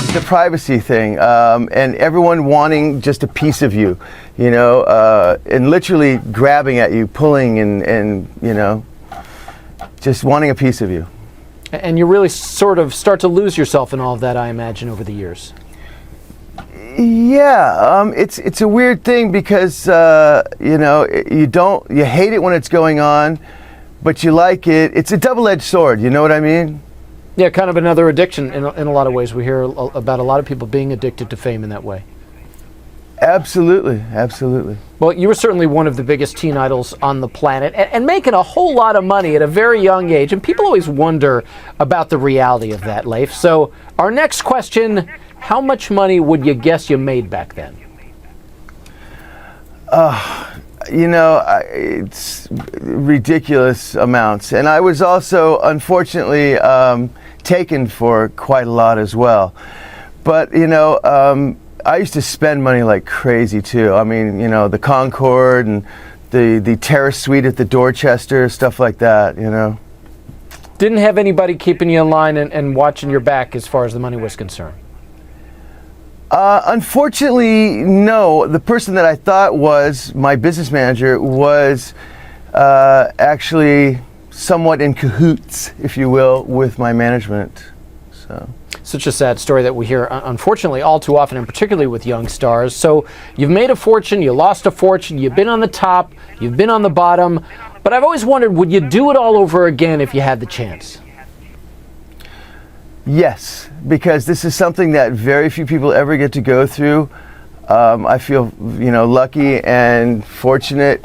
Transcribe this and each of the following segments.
just a privacy thing, and everyone wanting just a piece of you, and literally grabbing at you, pulling, and just wanting a piece of you. And you really sort of start to lose yourself in all of that, I imagine, over the years. Yeah, it's a weird thing because you hate it when it's going on, but you like it. It's a double-edged sword. You know what I mean? Yeah, kind of another addiction in a lot of ways. We hear about a lot of people being addicted to fame in that way. Absolutely, absolutely. Well, you were certainly one of the biggest teen idols on the planet and making a whole lot of money at a very young age. And people always wonder about the reality of that, Leif. So our next question, how much money would you guess you made back then? It's ridiculous amounts. And I was also, unfortunately, taken for quite a lot as well. But, I used to spend money like crazy too. I mean, the Concorde and the terrace suite at the Dorchester, stuff like that, Didn't have anybody keeping you in line and watching your back as far as the money was concerned? Unfortunately, no. The person that I thought was my business manager was actually somewhat in cahoots, if you will, with my management. Such a sad story that we hear, unfortunately, all too often, and particularly with young stars. So you've made a fortune, you lost a fortune, you've been on the top, you've been on the bottom. But I've always wondered, would you do it all over again if you had the chance? Yes, because this is something that very few people ever get to go through. I feel, lucky and fortunate.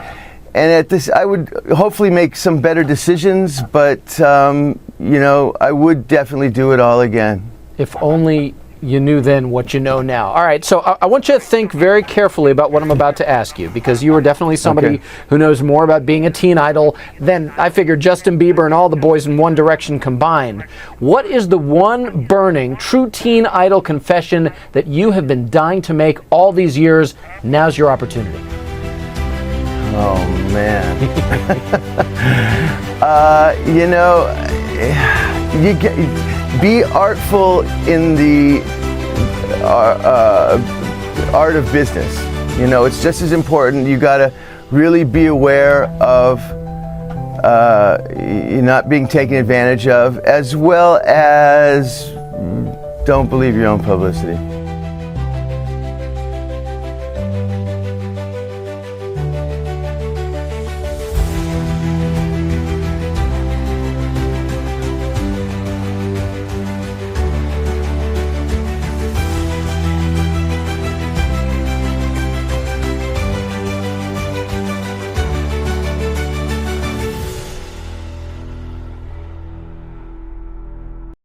And at this, I would hopefully make some better decisions, but, I would definitely do it all again. If only you knew then what you know now. All right, so I want you to think very carefully about what I'm about to ask you, because you are definitely somebody who knows more about being a teen idol than, I figure, Justin Bieber and all the boys in One Direction combined. What is the one burning, true teen idol confession that you have been dying to make all these years? Now's your opportunity. Oh, man. Be artful in the art of business. It's just as important. You got to really be aware of you're not being taken advantage of, as well as don't believe your own publicity.